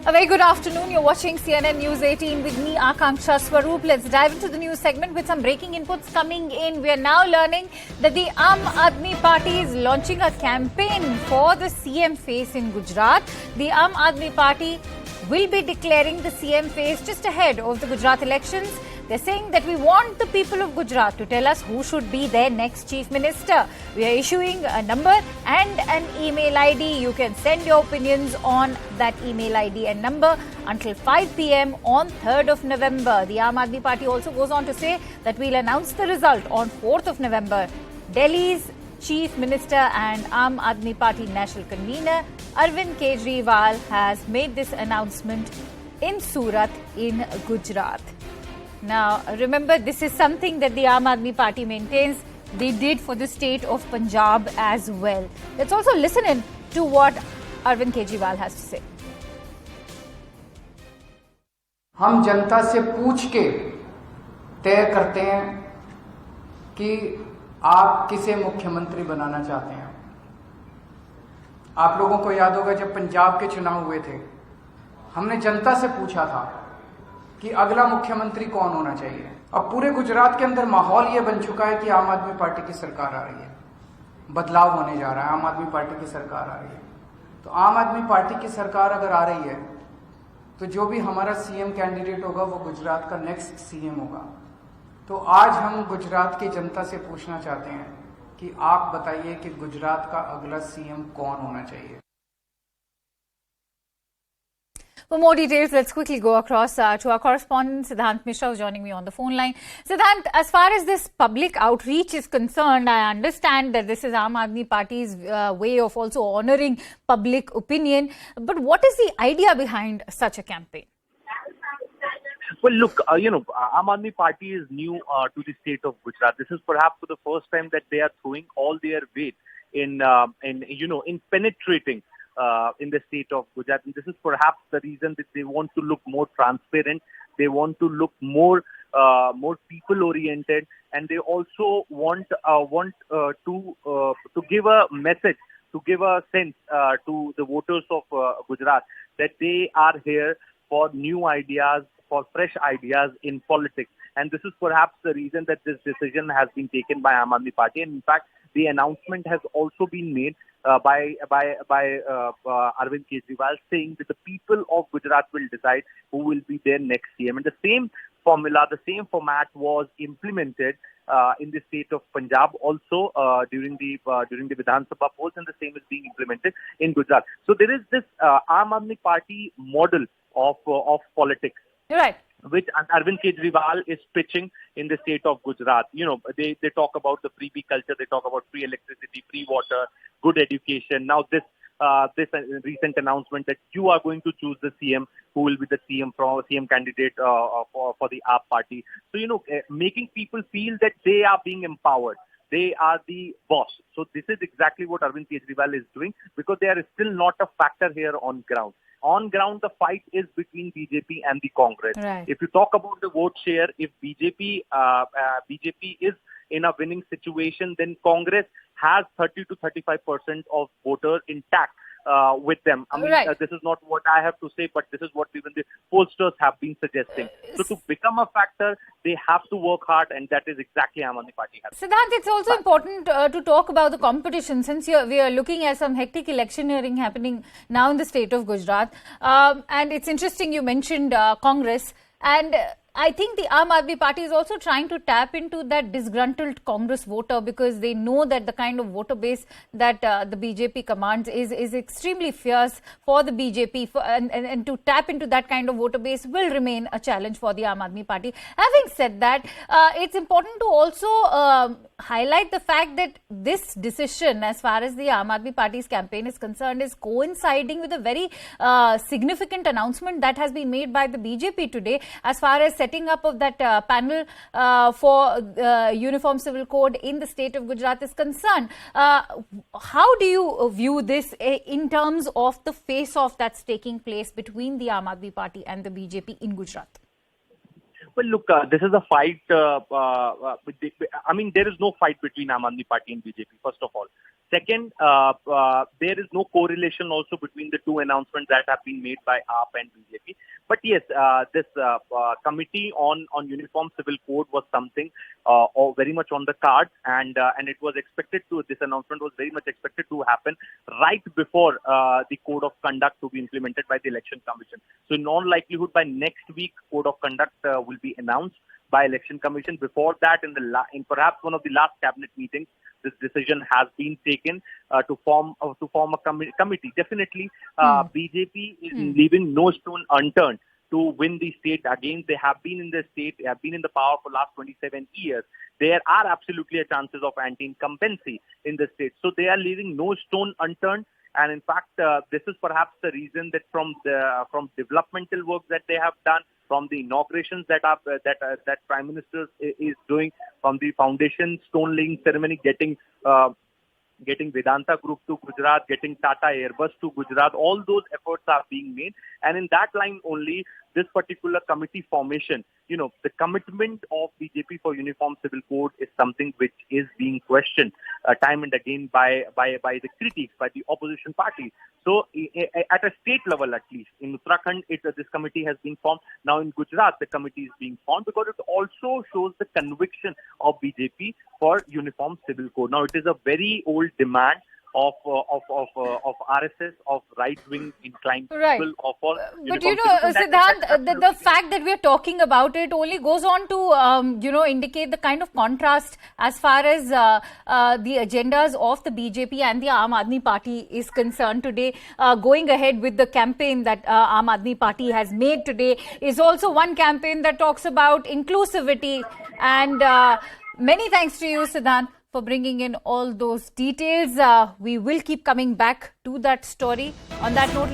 A very good afternoon. You're watching CNN News 18 with me, Akanksha Swaroop. Let's dive into the news segment with some breaking inputs coming in. We are now learning that the Aam Aadmi Party is launching a campaign for the CM face in Gujarat. The Aam Aadmi Party will be declaring the CM face just ahead of the Gujarat elections. They're saying that we want the people of Gujarat to tell us who should be their next chief minister. We are issuing a number and an email ID. You can send your opinions on that email ID and number until 5 p.m. on 3rd of November. The Aam Aadmi Party also goes on to say that we'll announce the result on 4th of November. Delhi's Chief Minister and Aam Aadmi Party National Convener Arvind Kejriwal has made this announcement in Surat in Gujarat. Now, remember, this is something that the Aam Aadmi Party maintains they did for the state of Punjab as well. Let's also listen in to what Arvind Kejriwal has to say. हम जनता से पूछ के तय करते हैं कि आप किसे मुख्यमंत्री बनाना चाहते हैं। आप लोगों को याद होगा जब पंजाब के चुनाव हुए थे, हमने जनता से पूछा था कि अगला मुख्यमंत्री कौन होना चाहिए। अब पूरे गुजरात के अंदर माहौल ये बन चुका है कि आम आदमी पार्टी की सरकार आ रही है, बदलाव होने जा रहा है, आम आदमी पार्टी की सरकार आ रही है। तो आम आदमी पार्टी की सरकार अगर आ रही है तो जो भी हमारा सीएम कैंडिडेट होगा वो गुजरात का नेक्स्ट सीएम होगा। तो आज हम गुजरात की जनता से पूछना चाहते हैं कि आप बताइए कि गुजरात का अगला सीएम कौन होना चाहिए। For more details, let's quickly go across to our correspondent, Siddhant Mishra, who's joining me on the phone line. Siddhant, as far as this public outreach is concerned, I understand that this is Aam Aadmi Party's way of also honouring public opinion. But what is the idea behind such a campaign? Well, look, Aam Aadmi Party is new to the state of Gujarat. This is perhaps for the first time that they are throwing all their weight in penetrating in the state of Gujarat. And this is perhaps the reason that they want to look more transparent. They want to look more people-oriented, and they also want to give a message, to give a sense to the voters of Gujarat that they are here for new ideas, for fresh ideas in politics. And this is perhaps the reason that this decision has been taken by Aam Aadmi Party. And in fact, the announcement has also been made by Arvind Kejriwal, saying that the people of Gujarat will decide who will be their next CM. And the same formula, the same format was implemented in the state of Punjab also during the Vidhan Sabha polls, and the same is being implemented in Gujarat. So there is this Aam Aadmi Party model of politics. You're right. Which Arvind Kejriwal is pitching in the state of Gujarat. They talk about the freebie culture, they talk about free electricity, free water, good education. Now this recent announcement that you are going to choose the CM, who will be the CM candidate for the AAP party. So, making people feel that they are being empowered. They are the boss. So this is exactly what Arvind Kejriwal is doing, because they are still not a factor here on ground. On ground, the fight is between BJP and the Congress. Right. If you talk about the vote share, if BJP is in a winning situation, then Congress has 30 to 35% of voters intact with them. I mean, right. This is not what I have to say, but this is what even the pollsters have been suggesting. So to become a factor, they have to work hard, and that is exactly Aam Aadmi Party has. Siddhant, it's also important to talk about the competition, since we are looking at some hectic electioneering happening now in the state of Gujarat. And it's interesting you mentioned Congress. And I think the Aam Aadmi Party is also trying to tap into that disgruntled Congress voter, because they know that the kind of voter base that the BJP commands is extremely fierce for the BJP, and to tap into that kind of voter base will remain a challenge for the Aam Aadmi Party. Having said that, it's important to also highlight the fact that this decision, as far as the Aam Aadmi Party's campaign is concerned, is coinciding with a very significant announcement that has been made by the BJP today, as far as setting up of that panel for Uniform Civil Code in the state of Gujarat is concerned. How do you view this in terms of the face-off that's taking place between the Aam Aadmi Party and the BJP in Gujarat? Well, look, this is a fight. I mean, there is no fight between Aam Aadmi Party and BJP, first of all. Second, there is no correlation also between the two announcements that have been made by AAP and BJP. But yes, this committee on uniform civil code was something very much on the cards, and it was expected to. This announcement was very much expected to happen right before the code of conduct to be implemented by the Election Commission. So, in all likelihood, by next week, code of conduct will be announced by Election Commission. Before that, in perhaps one of the last cabinet meetings, this decision has been taken to form a committee. Definitely, BJP is leaving no stone unturned to win the state again. They have been in the state, they have been in the power for last 27 years. There are absolutely chances of anti-incumbency in the state. So they are leaving no stone unturned. And in fact, this is perhaps the reason that from developmental work that they have done, from the inaugurations that Prime Minister is doing, from the foundation stone laying ceremony, getting Vedanta Group to Gujarat, getting Tata Airbus to Gujarat, all those efforts are being made. And in that line only, this particular committee formation, the commitment of BJP for uniform civil code is something which is being questioned time and again by the critics, by the opposition parties. So at a state level, at least, in Uttarakhand, this committee has been formed. Now in Gujarat, the committee is being formed because it also shows the conviction of BJP for uniform civil code. Now it is a very old demand of RSS, of right-wing inclined people, of all. But Siddhant, the fact that we are talking about it only goes on to indicate the kind of contrast as far as the agendas of the BJP and the Aam Aadmi Party is concerned today. Going ahead with the campaign that Aam Aadmi Party has made today is also one campaign that talks about inclusivity. And many thanks to you, Siddhant, for bringing in all those details. We will keep coming back to that story. On that note,